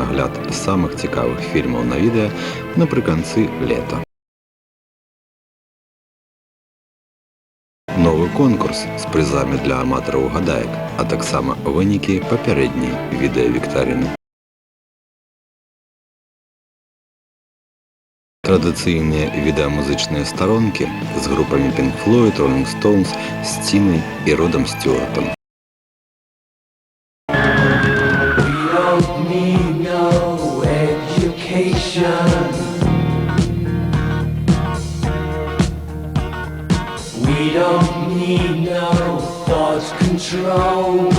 агляд самых цікавых фільмаў на відэа напрыканцы лета. Новы конкурс з прызамі для аматараў гадаек, а таксама вынікі папярэдняй відэавіктарыны. Традыцыйныя відэамузычныя старонкі з групамі Pink Floyd, Rolling Stones, з Цінай і Родам Стюартам. We don't need no thought control.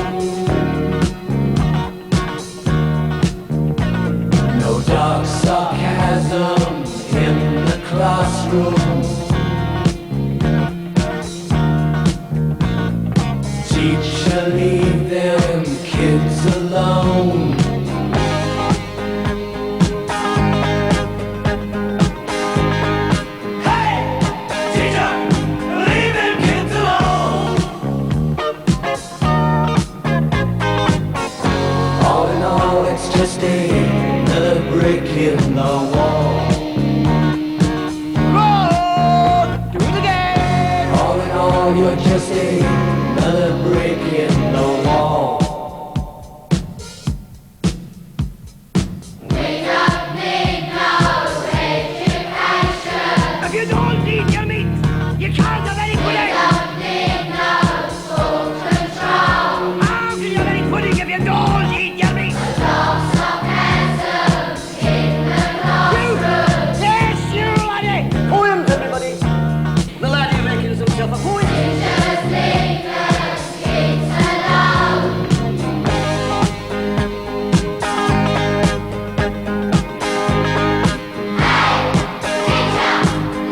No dark sarcasm in the classroom. Teacher, leave them kids alone. Just another brick in the wall. Roll! Do it again! All in all, you're just another brick in the wall. We don't need no education. If you don't eat your meat, you can't have any We pudding! don't need no school control. How can you have any pudding if you don't eat your meat? Dark sarcasm in the classroom. Yes, you laddie! Poems, everybody! The laddie reckons himself a poet. Just leave the kids alone. Hey, teacher,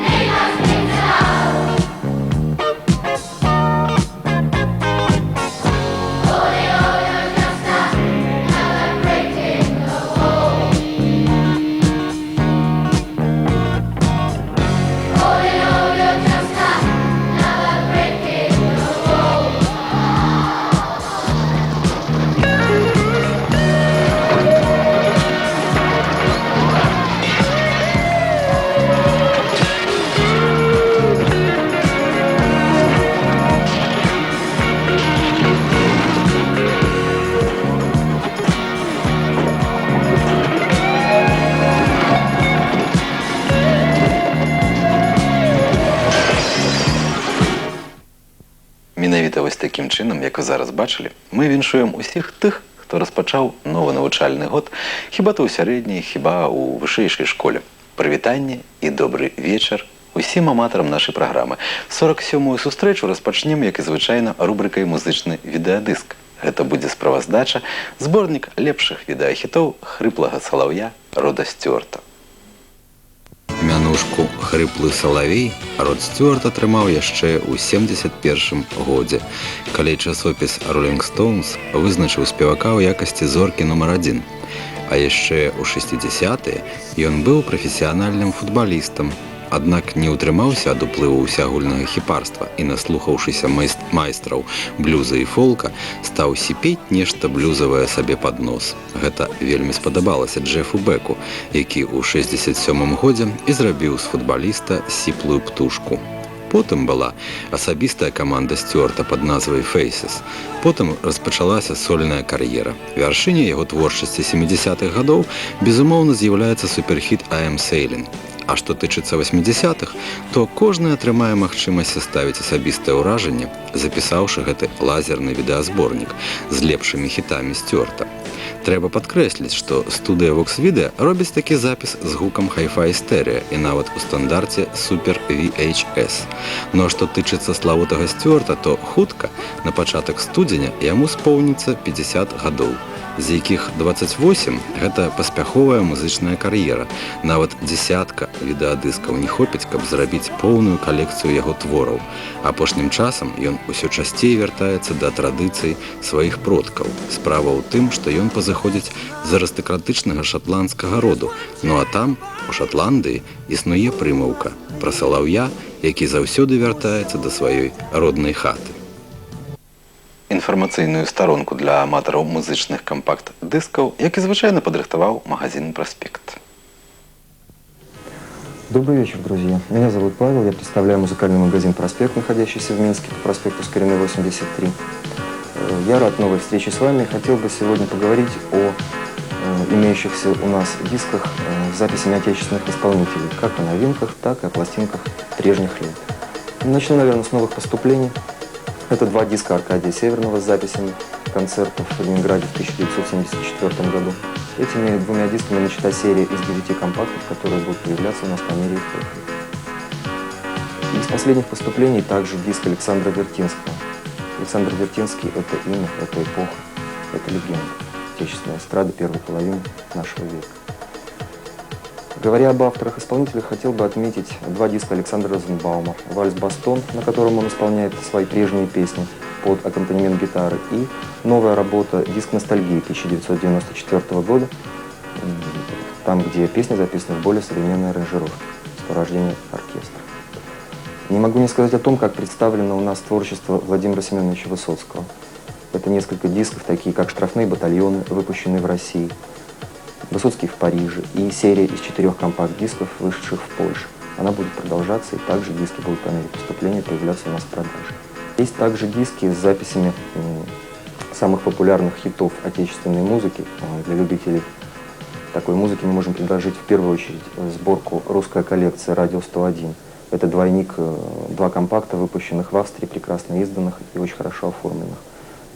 leave us kids alone. All in all, you're just another brick in the wall. All in all, you're just another brick in the wall. Менавіта вось такім чынам, як вы зараз бачылі, мы віншуем усіх тых, хто распачаў новы навучальны год, хіба то ў сярэдняй, хіба ў вышэйшай школе. Прывітанне і добры вечар усім аматарам нашай праграмы. 47-ю сустрэчу распачнем, як і звычайна, рубрыкай «Музычны відэадыск». Гэта будзе справаздача, зборнік лепшых відэахітоў хрыплага салаўя Рода Стюарта. Мянушку «Хрыплы салавей» Род Стюарт атрымаў яшчэ ў 71-м годзе, калі часопіс «Rolling Stones» вызначыў спевака ў якасці зоркі нумар 1. А яшчэ ў 60-е ён быў прафесіянальным футбалістам, аднак не ўтрымаўся ад уплыву ўсеагульнага хіпарства і, наслухаўшыся майстраў блюза і фолка, стаў сіпець нешта блюзавае сабе пад нос. Гэта вельмі спадабалася Джефу Беку, які ў 67-м годзе і зрабіў з футбаліста сіплую птушку. Потым была асабістая каманда Стюарта пад назвай «Faces». Потым распачалася сольная кар'ера. Вяршыняй яго творчасці 70-х гадоў, безумоўна, з'яўляецца суперхіт «I am Sailing». А што тычыцца 80-х, то кожны атрымае магчымасць составіць асабістае ўражанне, запісаўшы гэты лазерны відэазборнік з лепшымі хітамі Стюарта. Трэба падкрэсліць, што студыя Vox Video робіць такі запіс з гукам Hi-Fi Stereo і нават у стандарце Super VHS. Но што тычыцца славутага Стюарта, то хутка, на пачатак студзеня, яму споўніцца 50 гадоў, з якіх 28 – гэта паспяховая музычная кар'ера. Нават дзесятка відэадыскаў не хопіць, каб зрабіць поўную калекцыю яго твораў. Апошнім часам ён усё часцей вяртаецца да традыцый сваіх продкаў. Справа ў тым, што ён пазаходзіць з арыстакратычнага шатландскага роду. Ну а там, у Шатландыі, існуе прымаўка пра салаўя, які заўсёды вяртаецца да сваёй роднай хаты. інфармацыйную старонку для аматараў музычных кампакт-дыскаў, які звычайна падрыхтаваў магазин «Проспект». Добрый вечер, друзья. Меня зовут Павел, я представляю музыкальный магазин «Проспект», находящийся в Минске, по проспекту Скорины, 83. Я рад новой встрече с вами. Хотел бы сегодня поговорить о имеющихся у нас дисках с записями отечественных исполнителей, как о новинках, так и о пластинках прежних лет. Начну, наверное, с новых поступлений. Это 2 диска Аркадия Северного с записями концертов в Ленинграде в 1974 году. Этими 2 дисками начата серия из 9 компактов, которые будут появляться у нас по мере их выхода. Из последних поступлений также диск Александра Вертинского. Александр Вертинский – это имя, это эпоха, это легенда отечественной эстрады первой половины нашего века. Говоря об авторах-исполнителях, хотел бы отметить 2 диска Александра Розенбаума. «Вальс-Бастон», на котором он исполняет свои прежние песни под аккомпанемент гитары, и новая работа «Диск ностальгии» 1994 года, там, где песни записаны в более современной аранжировке, сопровождение оркестра. Не могу не сказать о том, как представлено у нас творчество Владимира Семеновича Высоцкого. Это несколько дисков, такие как «Штрафные батальоны», выпущенные в России, «Высоцкий в Париже» и серия из 4 компакт-дисков, вышедших в Польше. Она будет продолжаться, и также диски будут по мере поступления появляться у нас в продаже. Есть также диски с записями самых популярных хитов отечественной музыки. Для любителей такой музыки мы можем предложить в первую очередь сборку «Русская коллекция Радио 101». Это двойник, 2 компакта, выпущенных в Австрии, прекрасно изданных и очень хорошо оформленных.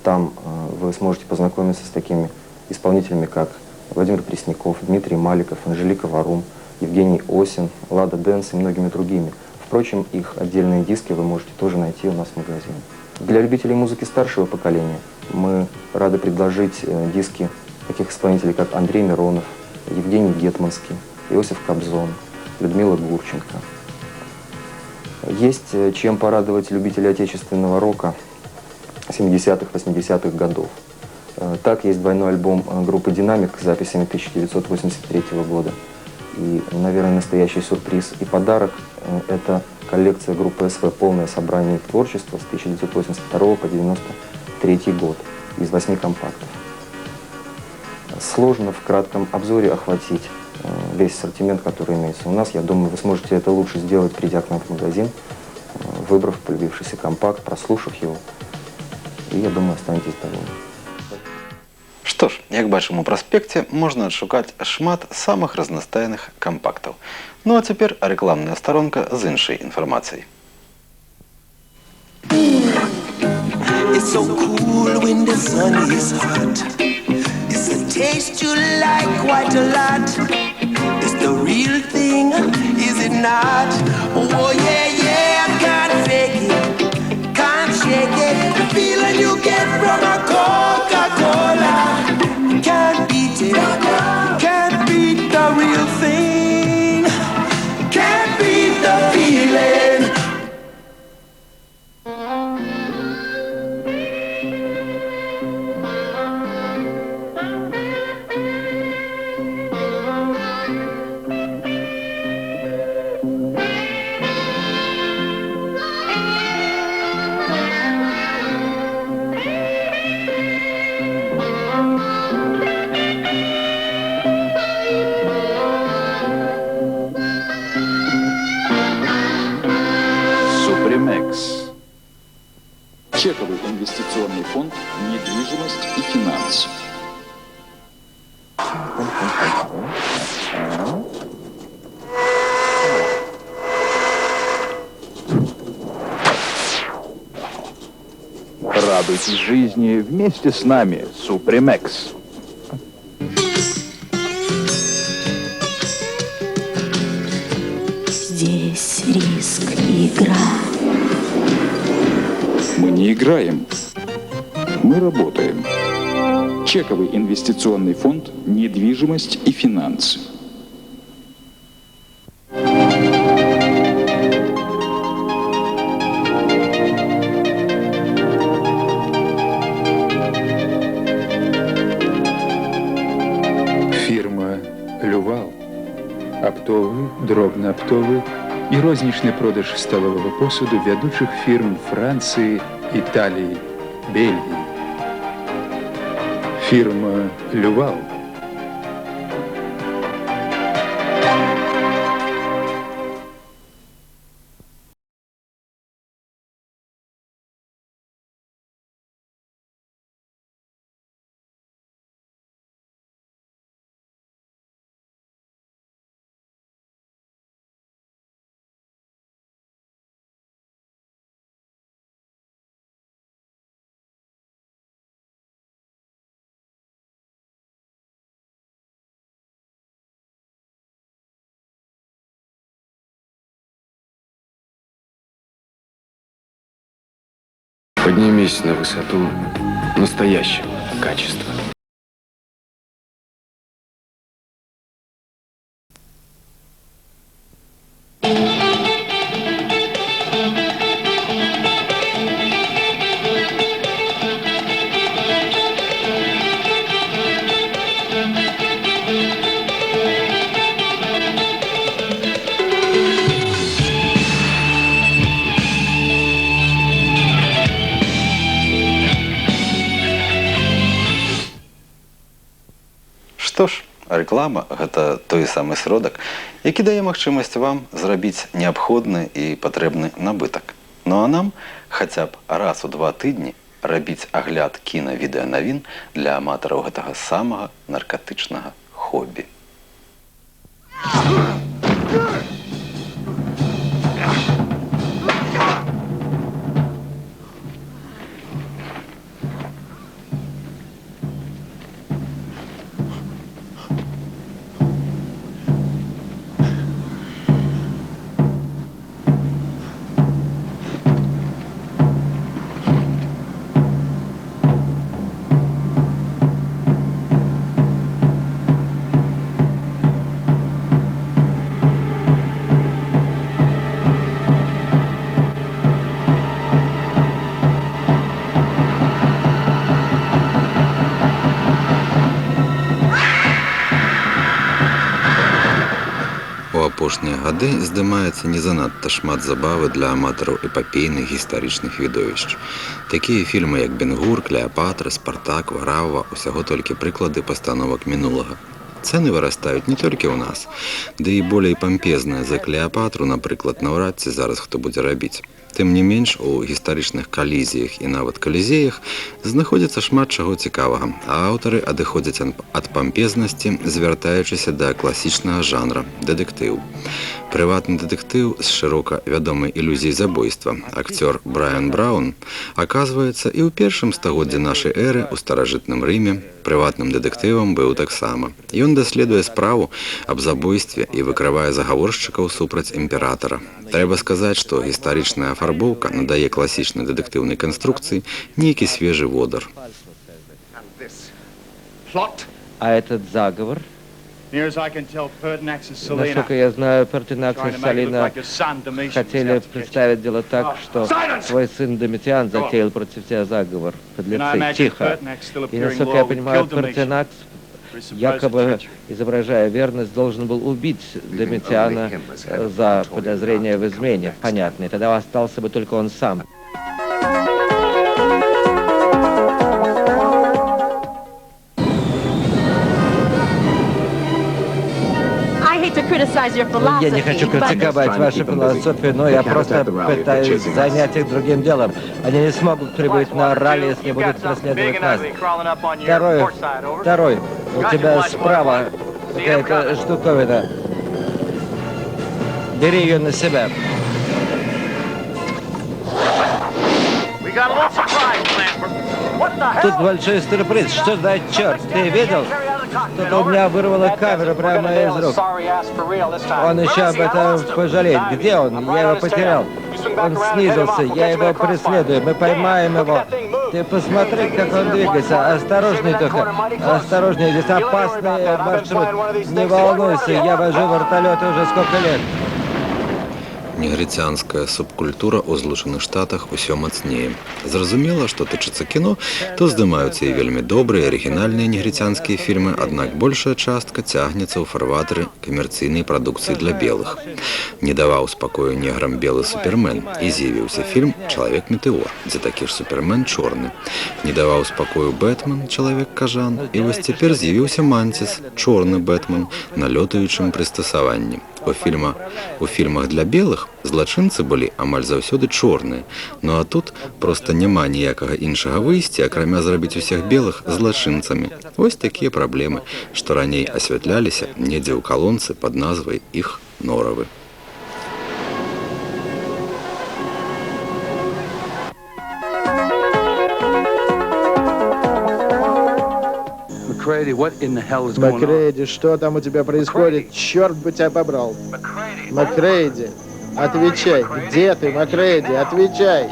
Там вы сможете познакомиться с такими исполнителями, как Владимир Пресняков, Дмитрий Маликов, Анжелика Варум, Евгений Осин, Лада Дэнс и многими другими. Впрочем, их отдельные диски вы можете тоже найти у нас в магазине. Для любителей музыки старшего поколения мы рады предложить диски таких исполнителей, как Андрей Миронов, Евгений Гетманский, Иосиф Кобзон, Людмила Гурченко. Есть чем порадовать любителей отечественного рока 70-х, 80-х годов. Так, есть двойной альбом группы «Динамик» с записями 1983 года. И, наверное, настоящий сюрприз и подарок – это коллекция группы СВ «Полное собрание их творчества» с 1982 по 1993 год из 8 компактов. Сложно в кратком обзоре охватить весь ассортимент, который имеется у нас. Я думаю, вы сможете это лучше сделать, придя к нам в магазин, выбрав полюбившийся компакт, прослушав его. И, я думаю, останетесь довольны. Што ж, як бачым у праспекце, можна адшукаць шмат самых разнастайных кампактаў. Ну а цяпер рэкламная старонка з іншай інфармацыяй. It's so cool when the sun is hot. It's a taste you like quite a lot. It's the real thing, is it not? Oh yeah, yeah, I can't fake it, can't shake it. The feeling you get from a Coca-Cola, can't beat it, can't beat the real thing, can't beat the feeling. Супремекс. Чековый инвестиционный фонд «Недвижимость и финансы». Радуйтесь жизни вместе с нами, Супремекс. Здесь риск и игра. Мы не играем, мы работаем. Чековый инвестиционный фонд «Недвижимость и финансы». Фірма «Лювал». Оптовий, дробно-оптовий і рознічний продаж столового посуду ведучих фірм Франції, Італії, Бельгії. Фирма «Лювал». Поднимись на высоту настоящего качества. Што ж, рэклама гэта той самы сродак, які дае магчымасць вам зрабіць неабходны і патрэбны набытак. Ну а нам хаця б раз у 2 тыдні рабіць агляд кіна-відэанавін для аматараў гэтага самага наркатычнага хобі. У апошнія гады здымаецца не занадта шмат забавы для аматараў эпапейных гістарычных відовішч. Такія фільмы, як «Бен-Гур», «Клеапатра», «Спартак», «Варава» усяго толькі прыклады пастановак мінулага. Цэны вырастаюць не толькі ў нас, ды і болей пампезныя за «Клеапатру», напрыклад, наўрад ці зараз хто будзе рабіць. Тым не менш, у гістарычных калізіях і нават калізеях знаходзіцца шмат чаго цікавага, а аўтары адыходзяць ад пампезнасці, звяртаючыся да класічнага жанра – дэтэктыў. Прыватны дэтэктыў з шырока вядомай ілюзіяй забойства, акцёр Брайан Браун, аказваецца і ў першым стагоддзі нашай эры ў старажытным Рыме прыватным дэтэктывам быў таксама. Ён даследуе справу аб забойстве і выкрывае загаворшчыкаў супраць імператара. Трэба сказаць, што гістарычная афарбоўка надае класічнай дэтэктыўнай канструкцыі нейкі свежы водар. А этот заговор, насколько я знаю, Пертинакс и Салина хотели представить дело так, что твой сын Домициан затеял против тебя заговор. Подлецы, тихо. И, насколько я понимаю, Пертинакс, якобы изображая верность, должен был убить Домициана за подозрение в измене. Понятно. И тогда остался бы только он сам. Я не хочу критиковать вашу философию, но я просто пытаюсь занять их другим делом. Они не смогут прибыть на ралли, если будут преследовать нас. Второй. У тебя справа какая-то штуковина. Бери ее на себя. Тут большой сюрприз. Что за черт? Ты видел? Кто-то у меня вырвало камеру прямо из рук. Он еще об этом пожалеет. Где он? Я его потерял. Он снизился. Я его преследую. Мы поймаем его. Ты посмотри, как он двигается. Осторожней только. Осторожней. Здесь опасный маршрут. Не волнуйся. Я вожу вертолеты уже сколько лет. Негрыцянская субкультура ў Злучаных Штатах усё мацнее. Зразумела, што тычыцца кіно, то здымаюцца і вельмі добрыя арыгінальныя негрыцянскія фільмы, аднак большая частка цягнецца ў фарватары камерцыйнай прадукцыі для белых. Не даваў спакою неграм белы супермен, і з'явіўся фільм «Чалавек-метэор», дзе такі ж супермен чорны. Не даваў спакою Бэтмен, чалавек-кажан, і вось цяпер з'явіўся Мантис, чорны Бэтмен, на лётаючым прыстасаванні. У фільмах для белых злачынцы былі амаль заўсёды чорныя, ну а тут проста няма ніякага іншага выйсця, акрамя зрабіць усіх белых злачынцамі. Вось такія праблемы, што раней асвятляліся недзе ў калонцы пад назвай іх норавы. Макрейди, что там у тебя происходит? Черт бы тебя побрал. Макрейди, отвечай. Где ты, Макрейди? Отвечай.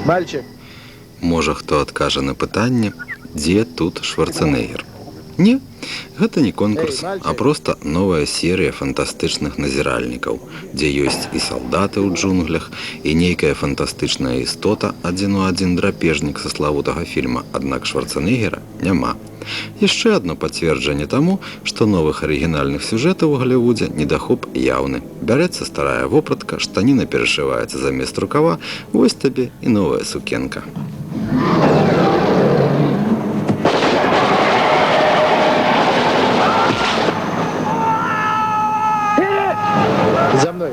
Мальчик. Можа, хто адкажа на пытанне, дзе тут Шварцэнеггер? Не, гэта не конкурс, а проста новая серыя фантастычных назіральнікаў, дзе ёсць і салдаты ў джунглях, і нейкая фантастычная істота адзін у адзін драпежнік са славутага фільма, аднак Шварцэнеггера няма. Яшчэ адно пацверджанне таму, што новых арыгінальных сюжэтаў у Галівудзе недахоп яўны. Бярэцца старая вопратка, штаніна перашываецца замест рукава, вось табе і новая сукенка. За мной.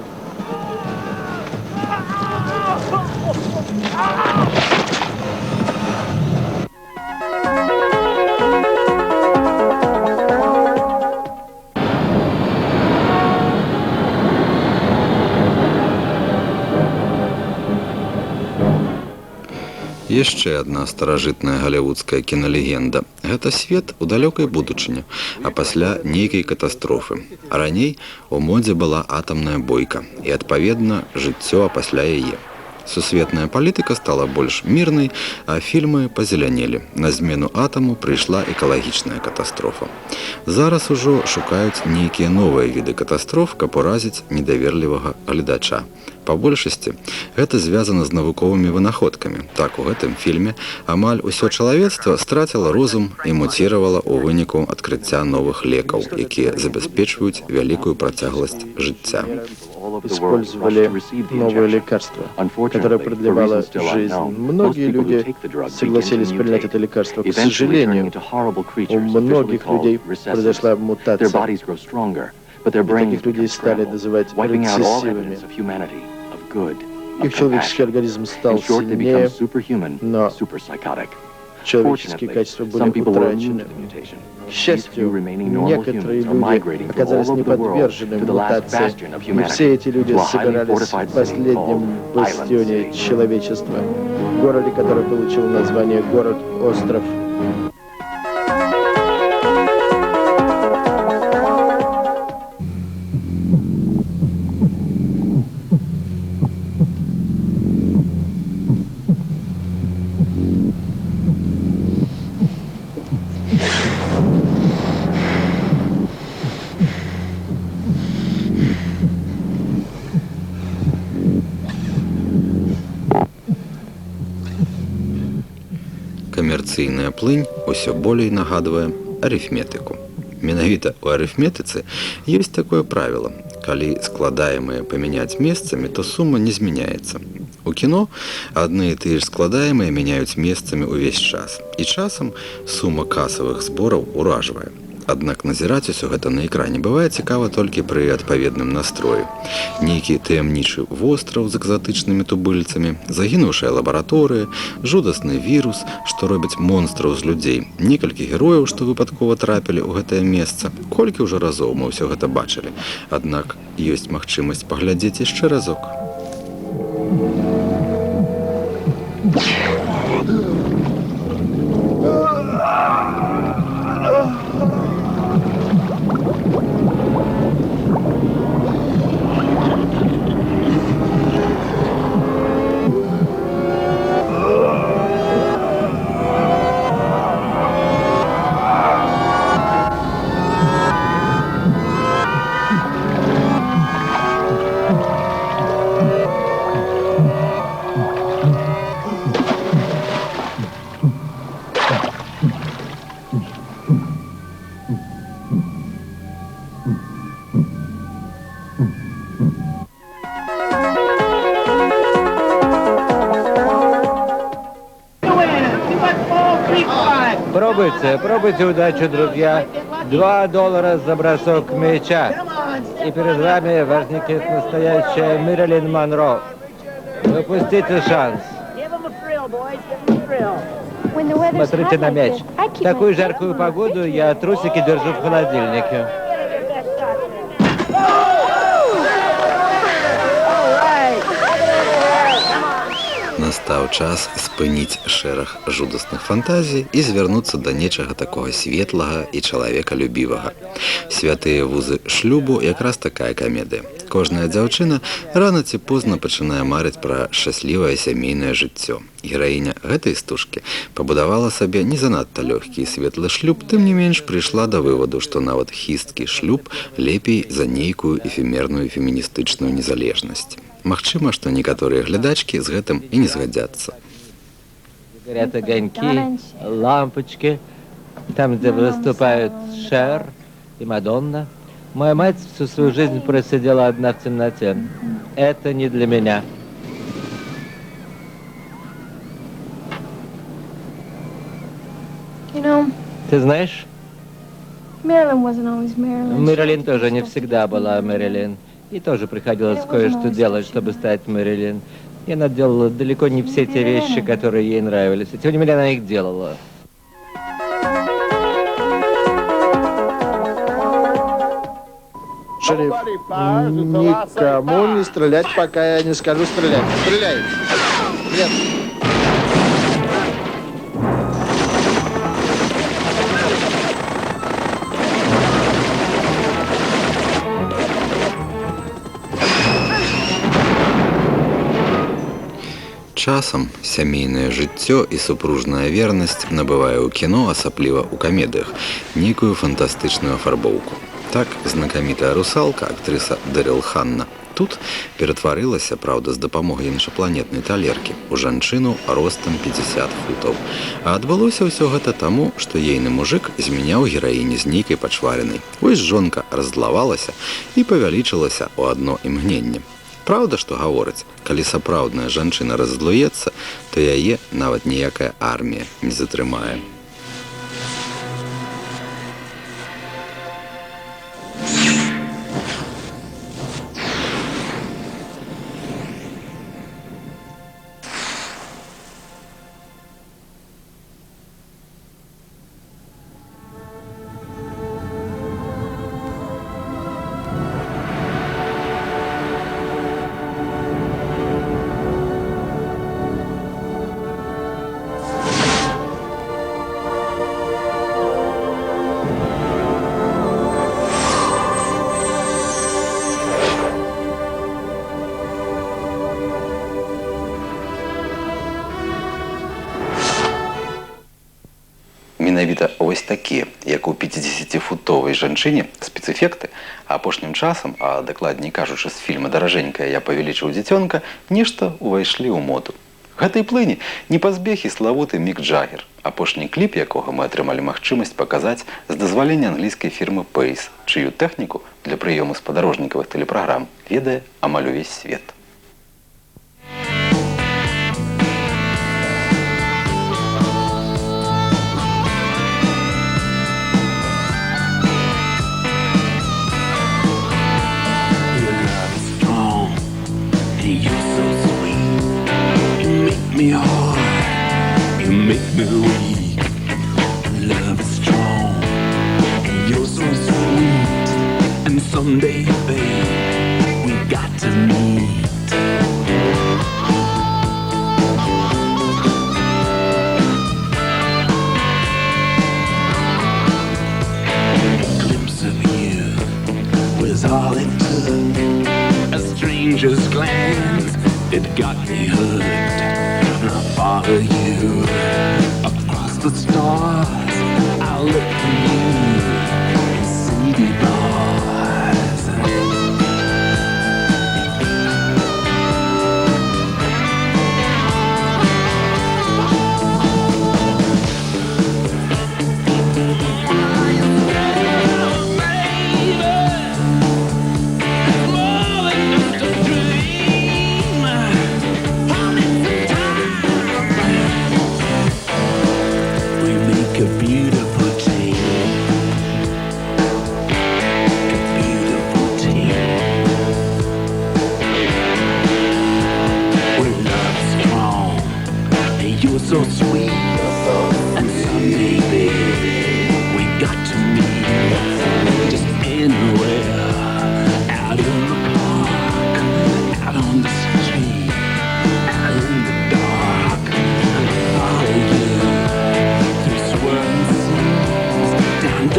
Яшчэ адна старажытная галівудская кіналегенда. Гэта свет у далёкай будучыні, а пасля нейкай катастрофы. А раней у модзе была атамная бойка і, адпаведна, жыццё пасля яе. Сусветная палітыка стала больш мірнай, а фільмы пазелянелі. На змену атаму прыйшла экалагічная катастрофа. Зараз ужо шукаюць нейкія новыя віды катастроф, каб уразіць недаверлівага гледача. Па большасці, гэта звязана з навуковымі вынаходкамі. Так, у гэтым фільме амаль усё чалавецтва страціла розум і муціравала ў выніку адкрыцця новых лекаў, якія забяспечваюць вялікую працягласць жыцця. Использовали новые лекарства, которое продлевало жизнь. Многие люди согласились принять это лекарство. К сожалению, у многих людей произошла мутация. Таких людей стали называть рецессивными. Их человеческий организм стал сильнее, но человеческие качества были утрачены. К счастью, некоторые люди оказались не подвержены мутации. И все эти люди собирались в последнем бастионе человечества, городе, который получил название город-остров. Камерцыйная плынь усё болей нагадвае арыфметыку. Менавіта ў арыфметыцы ёсць такое правіла. Калі складаемыя памяняць месцамі, то сума не змяняецца. У кіно адны і тыя ж складаемыя мяняюць месцамі ўвесь час. І часам сума касавых збораў уражвае. Аднак назіраць усё гэта на экране бывае цікава толькі пры адпаведным настроі. Нейкі таямнічы востраў з экзатычнымі тубыльцамі, загінуўшая лабараторыя, жудасны вірус, што робіць монстраў з людзей, некалькі герояў, што выпадкова трапілі ў гэтае месца. Колькі ўжо разоў мы ўсё гэта бачылі. Аднак ёсць магчымасць паглядзець яшчэ разок. Пробуйте удачу, друзья. $2 за бросок мяча. И перед вами возникнет настоящая Мэрилин Монро. Не упустите шанс. Смотрите на мяч. В такую жаркую погоду я трусики держу в холодильнике. Настаў час спыніць шэраг жудасных фантазій і звярнуцца да нечага такога светлага і чалавекалюбівага. «Святыя вузы шлюбу» якраз такая камедыя. Кожная дзяўчына рана ці позна пачынае марыць пра шчаслівае сямейнае жыццё. Гераіня гэтай стужкі пабудавала сабе не занадта лёгкі і светлы шлюб, тым не менш прыйшла да вываду, што нават хісткі шлюб лепей за нейкую эфемерную феміністычную незалежнасць. Магчыма, што некаторыя глядачкі з гэтым і не згадзяцца. Горят огоньки, лампочки, там, где выступают Шер и Мадонна. Моя мать всю свою жизнь просидела одна в темноте. Это не для меня. Ты знаешь, Мэрилин тоже не всегда была Мэрилин. И тоже приходилось кое-что делать, чтобы стать Мэрилин. И она делала далеко не все те вещи, которые ей нравились. И тем не менее она их делала. Шериф, никому не стрелять, пока я не скажу стрелять. Стреляй! Нет. Часам сямейнае жыццё і супружная вернасць набывае ў кіно, асабліва ў камедыях, нейкую фантастычную афарбоўку. Так, знакамітая русалка, актрыса Дэрил Ханна, тут ператварылася, праўда, з дапамогай іншапланетнай талеркі, у жанчыну ростам 50 футаў. А адбылося ўсё гэта таму, што ейны мужык змяняў гераіні з нейкай пачваренай. Вось жонка раззлавалася і павялічылася ў адно імгненне. Праўда, што гавораць, калі сапраўдная жанчына раззлуецца, то яе нават ніякая армія не затрымае. Менавіта вось такія, як у 50-футовай жанчыне, спецэфекты апошнім часам, а дакладней кажучы з фільма «Даражэнькая, я павялічыў дзіцёнка», нешта ўвайшлі ў моду. Гэтай плыні не пазбег і славуты Мік Джаггер, апошні кліп якога мы атрымалі магчымасць паказаць з дазвалення англійскай фірмы Pace, чыю тэхніку для прыёму спадарожнікавых тэлепраграм ведае амаль увесь свет. Me hard, you make me weak. Love is strong, and you're so sweet. And someday, babe, we got to meet. A glimpse of you was all it took. A stranger's glance, it got me hooked. I follow you across the stars. I'll look for you in city bars. Beautiful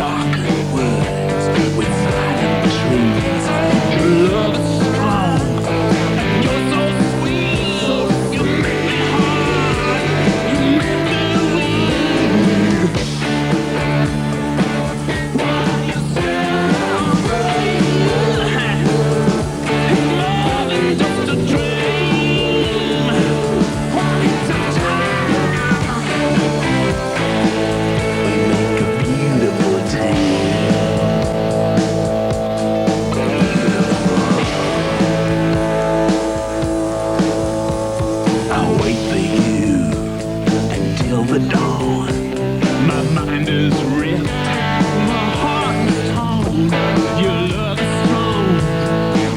spoken words with silent truths. Your love is strong, and you're so sweet. You make me hard, you make me weak. While you celebrate, it's more than just a dream. While you touch we make a beautiful tale. I'll wait for you until the dawn. My mind is ripped, my heart is torn. Your love is strong,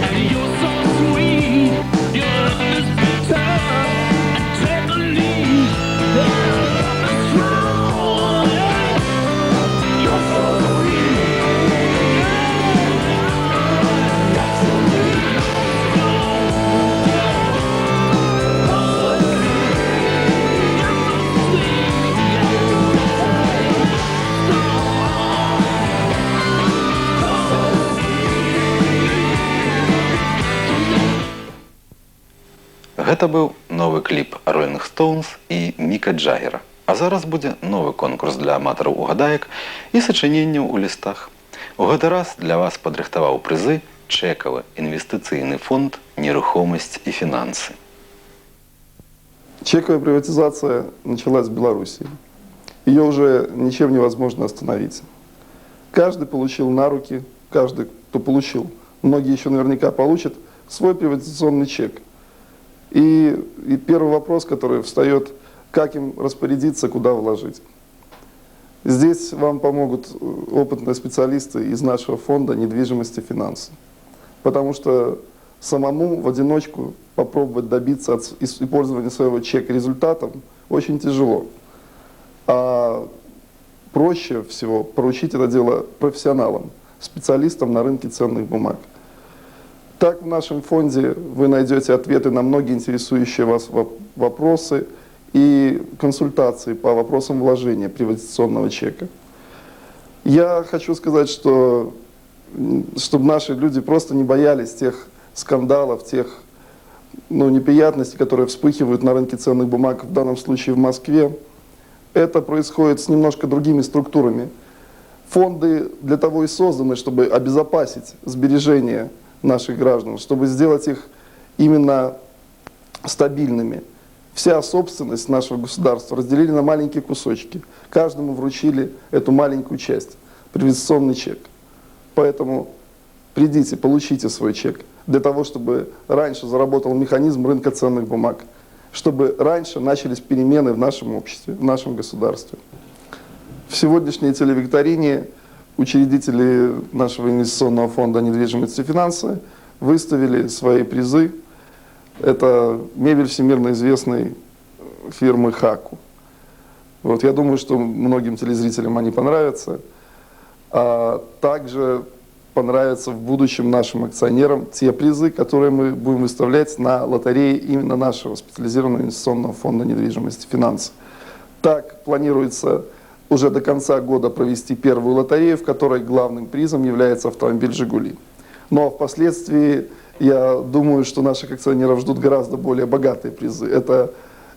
and you're so sweet. Your love is bitter and take a lead. Your love is strong, you're so sweet. Гэта быў новы кліп Rolling Stones і Міка Джаггера. А зараз будзе новы конкурс для аматараў угадаек і сачыненняў у лістах. У гэты раз для вас падрыхтаваў прызы чэкавы інвестыцыйны фонд «Нерухомасць і фінансы». Чековая приватизация началась в Беларуси. Ее уже ничем невозможно остановить. Каждый получил на руки, каждый, кто получил, многие еще наверняка получат, свой приватизационный чек. И первый вопрос, который встает, как им распорядиться, куда вложить. Здесь вам помогут опытные специалисты из нашего фонда недвижимости и финансы. Потому что самому в одиночку попробовать добиться от использования своего чека результатом очень тяжело. А проще всего поручить это дело профессионалам, специалистам на рынке ценных бумаг. Так в нашем фонде вы найдете ответы на многие интересующие вас вопросы и консультации по вопросам вложения приватизационного чека. Я хочу сказать, что чтобы наши люди просто не боялись тех скандалов, тех неприятностей, которые вспыхивают на рынке ценных бумаг, в данном случае в Москве, это происходит с немножко другими структурами. Фонды для того и созданы, чтобы обезопасить сбережения наших граждан, чтобы сделать их именно стабильными. Вся собственность нашего государства разделили на маленькие кусочки. Каждому вручили эту маленькую часть, приватизационный чек. Поэтому придите, получите свой чек для того, чтобы раньше заработал механизм рынка ценных бумаг, чтобы раньше начались перемены в нашем обществе, в нашем государстве. В сегодняшней телевикторине учредители нашего инвестиционного фонда недвижимости и финансы выставили свои призы. Это мебель всемирно известной фирмы «Хаку». Я думаю, что многим телезрителям они понравятся. А также понравятся в будущем нашим акционерам те призы, которые мы будем выставлять на лотерее именно нашего специализированного инвестиционного фонда недвижимости и финансы. Так планируется уже до конца года провести первую лотерею, в которой главным призом является автомобиль «Жигули». Но впоследствии, я думаю, что наших акционеров ждут гораздо более богатые призы. Это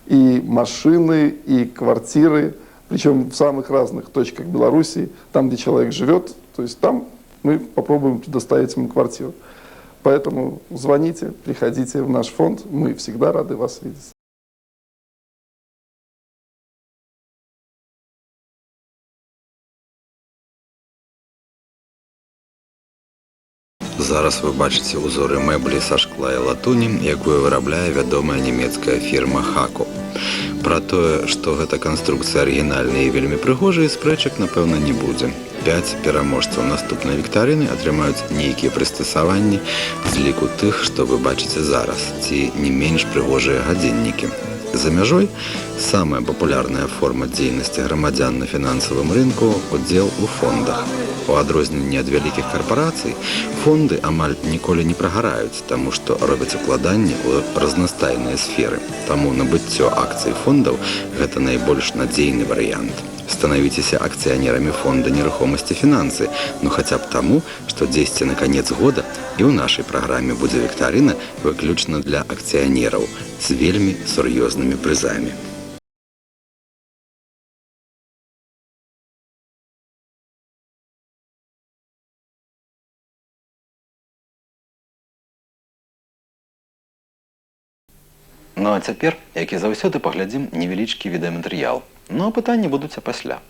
и машины, и квартиры, причем в самых разных точках Беларуси, там, где человек живет, то есть там мы попробуем предоставить ему квартиру. Поэтому звоните, приходите в наш фонд, мы всегда рады вас видеть. Зараз вы бачыце узоры мэблі са шкла і латуні, якую вырабляе вядомая нямецкая фірма «Хаку». Пра тое, што гэта канструкцыя арыгінальная і вельмі прыгожая, спрэчак, напэўна, не будзе. 5 пераможцаў наступнай віктарыны атрымаюць нейкія прыстасаванні з ліку тых, што вы бачыце зараз, ці не менш прыгожыя гадзіннікі. За мяжой самая папулярная форма дзейнасці грамадзян на фінансавым рынку – удзел у фондах. У адрозненні ад вялікіх карпарацый, фонды амаль ніколі не прагараюць, таму што робяць укладанні ў разнастайныя сферы. Таму набыццё акцый фондаў – гэта найбольш надзейны варыянт. Становитесь акционерами фонда нерухомости «Финансы», ну хотя бы тому, что 10 на конец года и у нашей программе будет викторина выключена для акционеров с вельми серьезными призами. Ну а цяпер, як і заўсёды, паглядзім невялічкі відэаматэрыял. Ну а пытанні будуць апасля.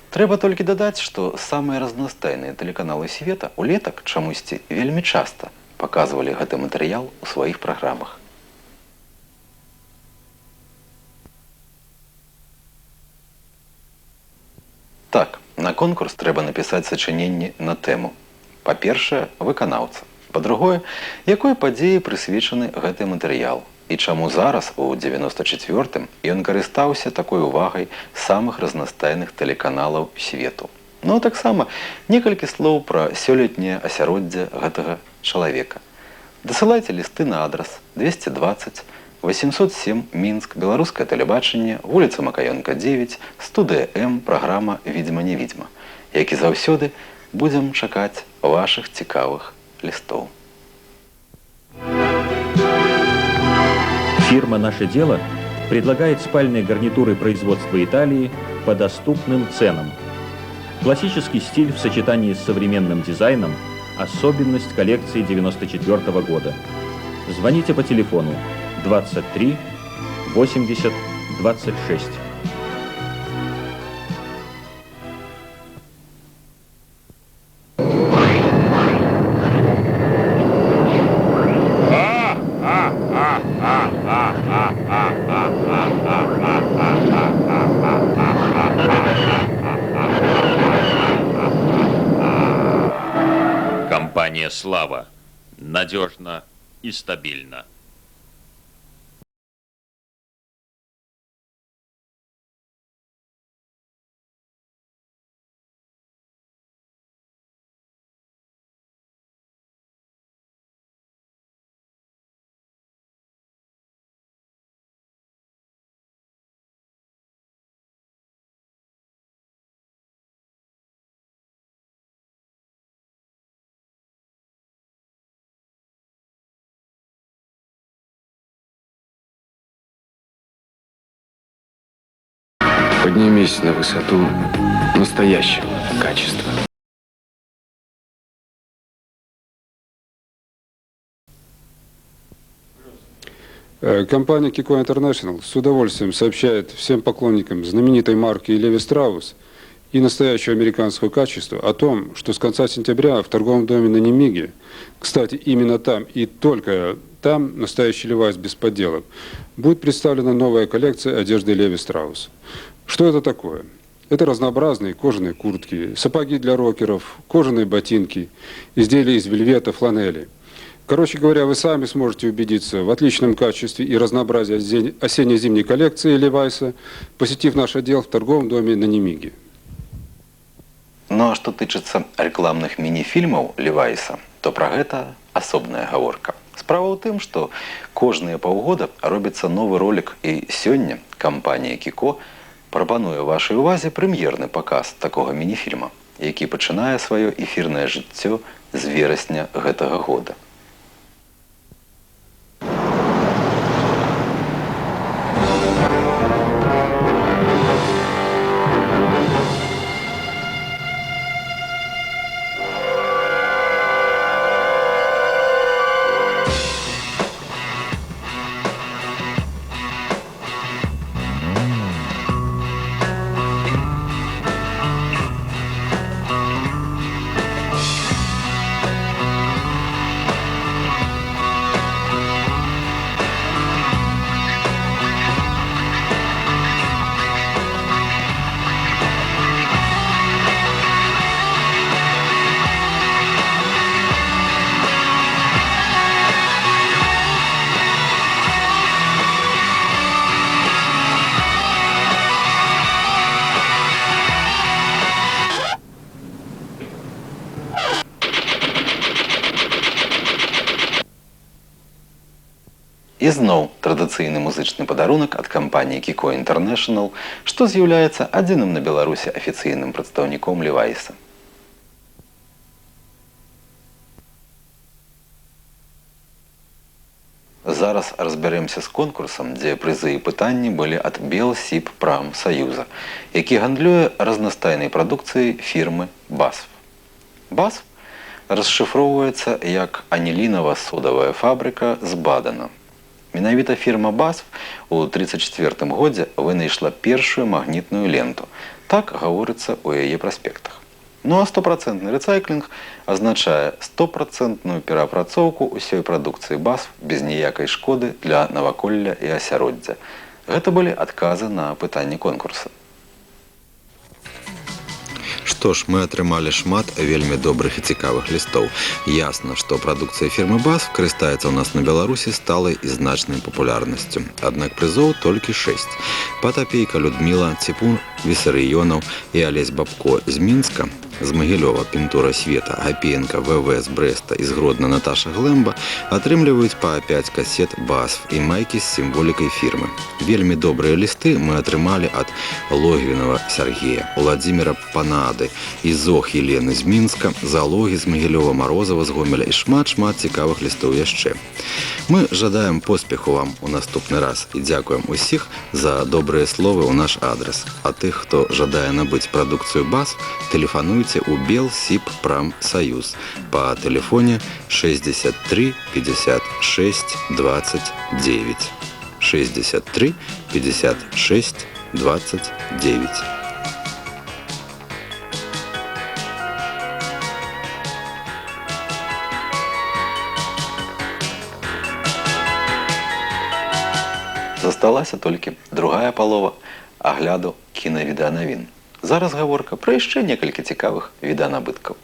Трэба толькі дадаць, што самыя разнастайныя тэлеканалы света улетак чамусьці вельмі часта паказвалі гэты матэрыял у сваіх праграмах. Так, на конкурс трэба напісаць сачыненні на тэму. Па-першае, выканаўца. Па-другое, якой падзеі прысвечаны гэты матэрыял. І чаму зараз, у 94-м, ён карыстаўся такой увагай самых разнастайных тэлеканалаў свету. Ну а таксама некалькі слоў пра сёлетняе асяроддзе гэтага чалавека. Дасылайце лісты на адрас 220 807 Мінск, беларускае тэлебачанне, вуліца Макаёнка 9, студыя М, праграма «Відзьма не відзьма». Як і заўсёды, будзем чакаць вашых цікавых лістоў. Фирма «Наше дело» предлагает спальные гарнитуры производства Италии по доступным ценам. Классический стиль в сочетании с современным дизайном – особенность коллекции 1994 года. Звоните по телефону 23 80 26. Компания «Слава» надежно и стабильно. Поднимись на высоту настоящего качества. Компания Kiko International с удовольствием сообщает всем поклонникам знаменитой марки Леви Страус и настоящего американского качества о том, что с конца сентября в торговом доме на Немиге, кстати, именно там и только там, настоящий Левайс без подделок, будет представлена новая коллекция одежды Леви Страус. Что это такое? Это разнообразные кожаные куртки, сапоги для рокеров, кожаные ботинки, изделия из вельвета, фланели. Короче говоря, вы сами сможете убедиться в отличном качестве и разнообразии осенне-зимней коллекции Левайса, посетив наш отдел в торговом доме на Немиге. Ну а што тычыцца рэкламных міні-фільмаў Левайса, то пра гэта асобная гаворка. Справа ў тым, што кожныя паўгода робіцца новы ролик, і сёння кампанія Kiko прапануе вашай увазе прэм'ерны паказ такога міні-фільма, які пачынае сваё эфірнае жыццё з верасня гэтага года. І зноў традыцыйны музычны падарунак ад кампаніі Kiko International, што з'яўляецца адзіным на Беларусі афіцыйным прадстаўніком Левайса. Зараз разбярэмся з конкурсам, дзе прызы і пытанні былі ад Белсибпромсоюза, які гандлюе разнастайнай прадукцыяй фірмы BASF. BASF расшыфроўваецца як анілінава-содавая фабрыка з Бадена. Менавіта фірма BASF у 1934 годзе вынайшла першую магнітную ленту. Так гаворыцца ў яе праспектах. Ну а 100% рэцайклінг азначае 100% пераапрацоўку ўсёй прадукцыі BASF без ніякай шкоды для наваколля і асяроддзя. Гэта былі адказы на пытанні конкурса. Што ж, мы атрымалі шмат вельмі добрых і цікавых лістоў. Ясна, што прадукцыя фірмы BASF карыстаецца ў нас на Беларусі сталай і значнай папулярнасцю. Аднак прызоў толькі 6. Патапейка Людміла, Ціпун Вісарыёнаў і Алесь Бабко з Мінска, з Магілёва Пінтура Света, Гапіенка ВВ з Брэста і з Гродна Наташа Глэмба атрымліваюць па 5 касет BASF і майкі з сімволікай фірмы. Вельмі добрыя лісты мы атрымалі ад Логвінава Сергея, Уладзіміра Панады і Зох Елены з Мінска, Залогі з Магілёва, Марозава з Гомеля і шмат-шмат цікавых лістоў яшчэ. Мы жадаем поспеху вам у наступны раз і дзякуем усіх за добрыя словы ў наш адрес. А тых, хто жадае набыць прадукцыю BASF, тэлефануйце у Белсибпромсоюз по телефоне 63 56 29. 63 56 29. Засталася толькі другая палова агляду кінавідэанавін. Зараз гаворка пра яшчэ некалькі цікавых віданабыткаў.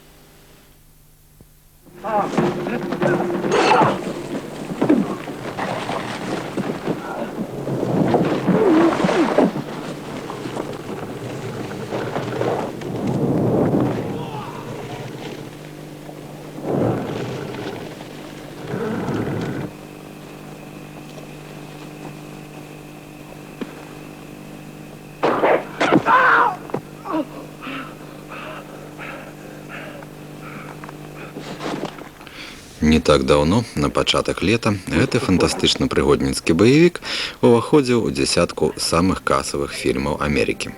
Не так даўно, на пачатак лета, гэты фантастычны прыгодніцкі баявік уваходзіў у дзясятку самых касавых фільмаў Амерыкі.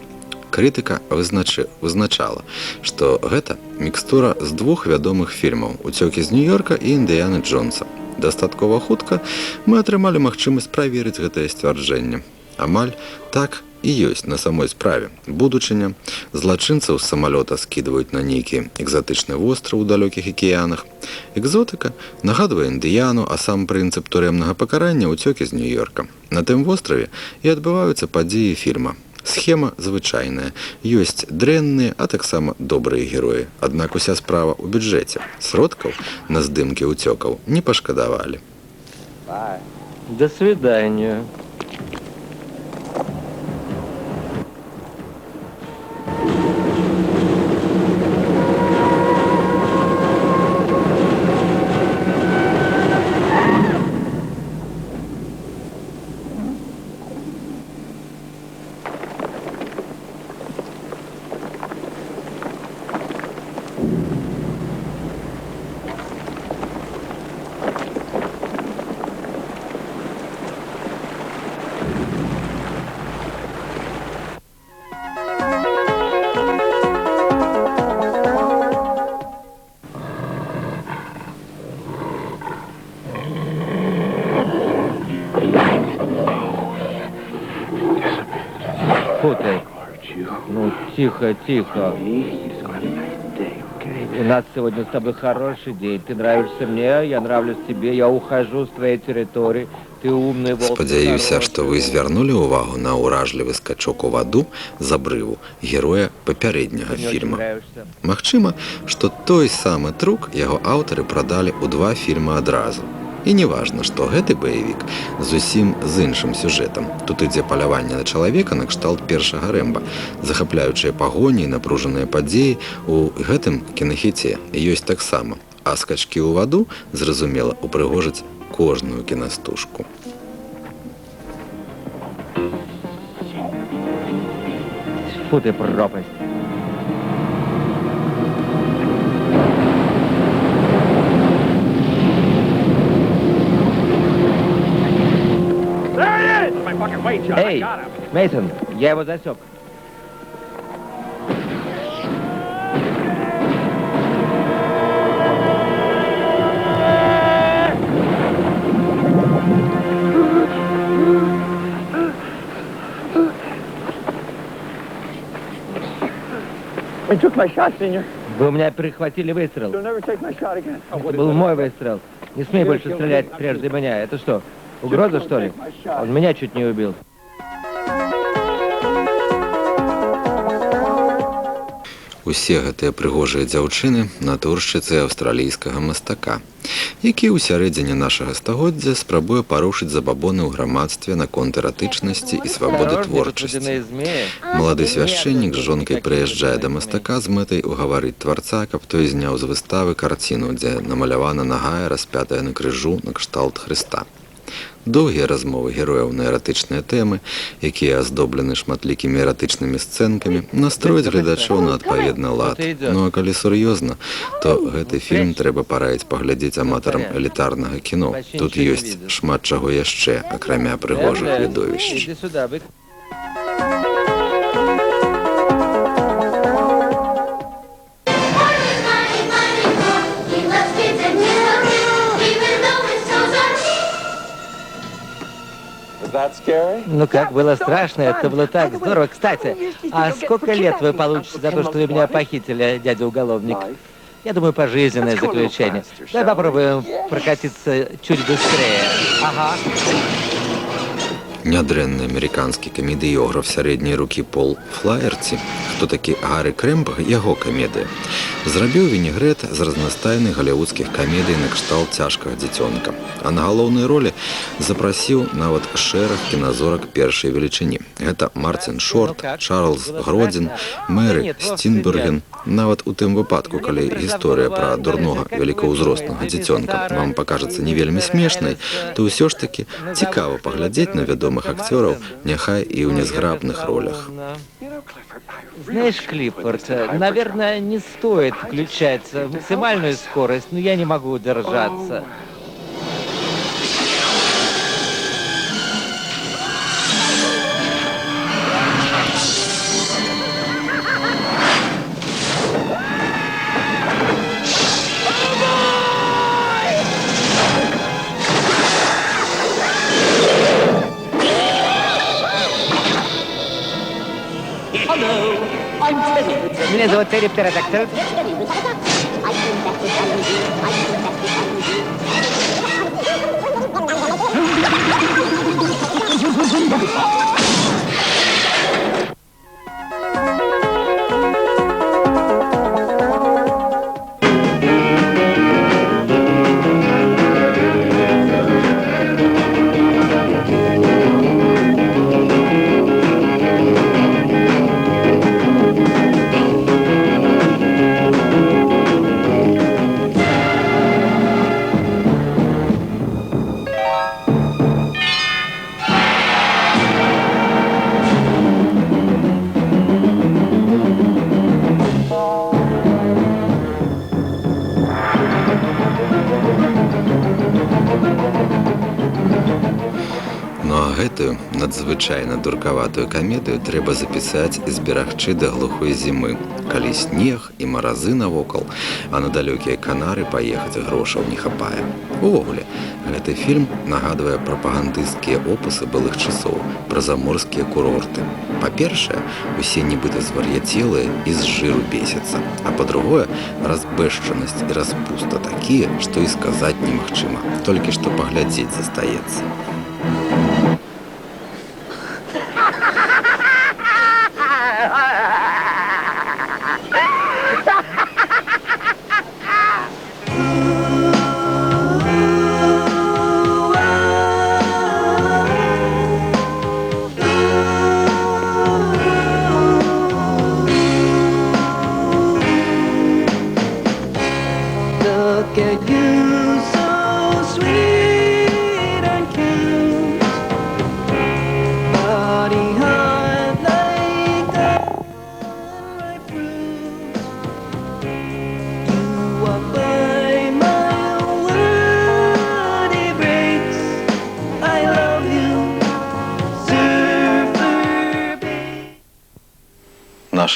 Крытыка вызначала, што гэта мікстура з двух вядомых фільмаў «Уцёкі з Нью-Йорка» і «Індыяны Джонса». Дастаткова хутка мы атрымалі магчымасць праверыць гэтае сцвярджэнне. Амаль так і ёсць на самой справе. Будучыня, злачынцаў з самалёта скідваюць на нейкі экзатычны востраў у далёкіх акіянах. Экзотыка нагадвае індыяну, а сам прынцып турэмнага пакарання «Уцёкі з Нью-Йорка». На тым востраве і адбываюцца падзеі фільма. Схема звычайная. Ёсць дрэнныя, а таксама добрыя героі. Аднак уся справа ў бюджэце. Сродкаў на здымкі ўцёкаў не пашкадавалі. До свидания. Ну, тихо, тихо. У нас сегодня с тобой хороший день. Ты нравишься мне, я нравлюсь тебе. Я ухожу с твоей территории. Ты умный волк. Спадзяюся, што вы звярнулі ўвагу на ўражлівы скачок у ваду з абрыву героя папярэдняга фільма. Магчыма, што той самы трук яго аўтары прадалі ў 2 фільмы адразу. І не важна, што гэты баявік зусім з іншым сюжэтам. Тут ідзе паляванне на чалавека на кшталт першага Рэмба. Захапляючыя пагоні і напружаныя падзеі у гэтым кінахіце ёсць таксама. А скачкі ў ваду, зразумела, упрыгожаць кожную кінастужку. Фу ты, пропасть. Эй, Мейсон, я его засек. Вы у меня перехватили выстрел. Это был мой выстрел. Не смей больше стрелять прежде меня. Это что, угроза, что ли? Он меня чуть не убил. Усе гэтыя прыгожыя дзяўчыны натуршчыцы аўстралійскага мастака, які ў сярэдзіне нашага стагоддзя спрабуе парушыць забабоны ў грамадстве наконт эратычнасці і свабоды творчасці. Малады свяшчэннік з жонкай прыязджае да мастака з мэтай угаварыць тварца, каб той зняў з выставы карціну, дзе намалявана нагая распятая на крыжу на кшталт Хрыста. Доўгія размовы герояў на эратычныя тэмы, якія аздоблены шматлікімі эратычнымі сцэнкамі, настрояць гледачоў на адпаведны лад. Ну а калі сур'ёзна, то гэты фільм трэба параіць паглядзець аматарам элітарнага кіно. Тут ёсць шмат чаго яшчэ, акрамя прыгожых відовішч. Ну как, было страшно, это было так здорово. Кстати, а сколько лет вы получите за то, что вы меня похитили, дядя уголовник? Я думаю, пожизненное заключение. Давай попробуем прокатиться чуть быстрее. Ага. Нядрэнны амерыканскі камедыёграф сярэдняй рукі Пол Флаерці, хто такі Гары Крэмб, яго камедыя, зрабіў вінегрэт з разнастайных галівудскіх камедый на кшталт цяжкага дзіцёнка, а на галоўнай ролі запрасіў нават шэраг кіназорак першай велічыні. Гэта Мартин Шорт, Чарльз Гродзін, Мэры Стінберген. Нават у тым выпадку, калі гісторыя пра дурнога вялікаўзроснага дзіцёнка вам пакажацца не вельмі смешнай, то ўсё ж такі цікава паглядзець на вядомых акцёраў, няхай і ў нязграбных ролях. Знаешь, Клиффорд, наверное, не стоит включать максимальную скорость, но я не могу удержаться. Меня зовут Терри Птеродактиль. Гэтую надзвычайна дуркаватую камедыю трэба запісаць і зберагчы да глухой зімы, калі снег і маразы навокал, а на далёкія Канары паехаць грошаў не хапае. Увогуле, гэты фільм нагадвае прапагандысцкія опусы былых часоў пра заморскія курорты. Па-першае, усе нібыта звар'яцелыя і з жыру бесяцца, а па-другое, разбэшчанасць і распуста такія, што і сказаць немагчыма, толькі што паглядзець застаецца.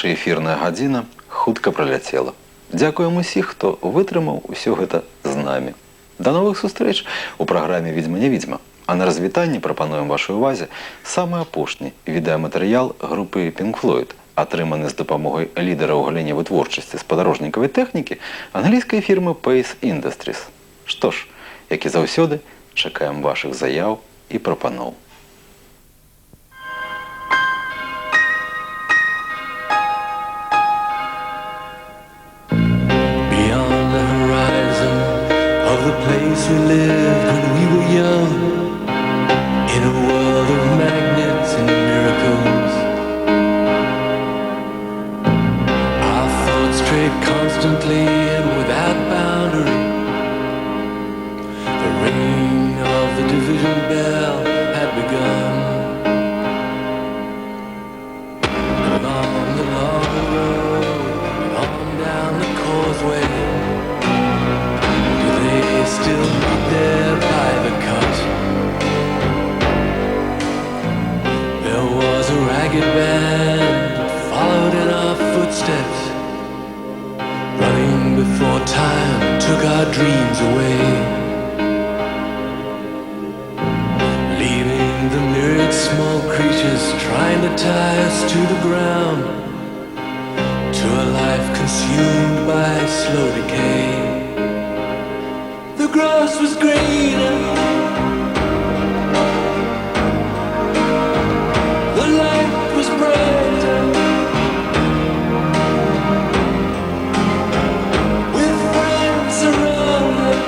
Наша эфірная гадзіна хутка праляцела. Дзякуем усіх, хто вытрымаў усё гэта з намі. Да новых сустрэч у праграме «Відзьма не відзьма». А на развітанне прапануем вашай увазе самы апошні відэаматэрыял групы Pink Floyd, атрыманы з дапамогай лідара ў галіне вытворчасці спадарожнікавай тэхнікі англійскай фірмы Pace Industries. Што ж, як і заўсёды, чакаем вашых заяў і прапаноў. Beyond the horizon of the place we lived when we were young, in a world of magnets and miracles, our thoughts strayed constantly and without boundary. The ringing of the division bell had begun. Along the long road, on down the causeway, do they still meet there by the cut? There was a ragged band that followed in our footsteps, running before time took our dreams away, leaving the myriad small creatures trying to tie us to the ground, to a life consumed by slow decay. The grass was greener, the light was brighter, with friends around us.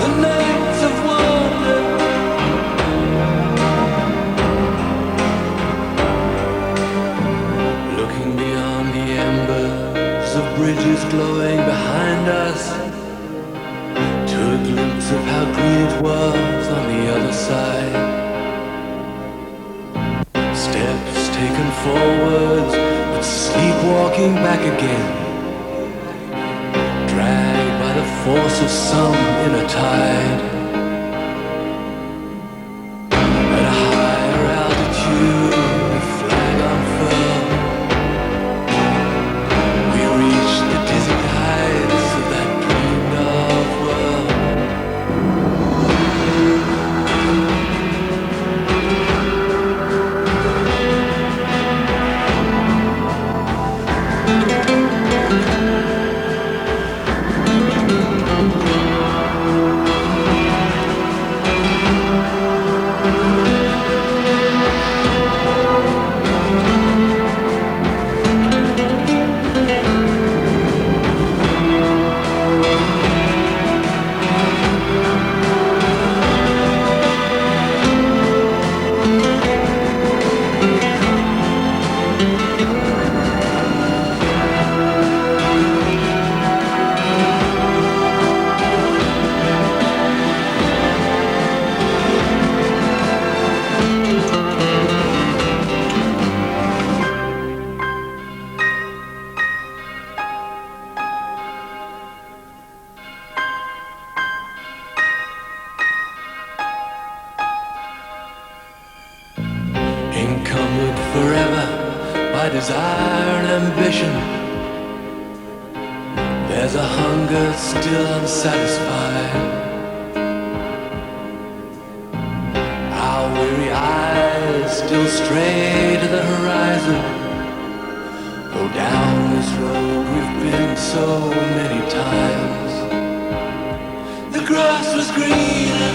The nights of wonder, looking beyond the embers of bridges glowing behind us, to a glimpse of how green it was on the other side. Steps taken forwards, but sleepwalking back again, dragged by the force of some inner tide. At a higher altitude, a flag unfurled, we reached the dizzy heights of that dreamed of world. Encumbered forever by desire and ambition, there's a hunger still unsatisfied. Our weary eyes still stray to the horizon, though down this road we've been so many times. The grass was greener,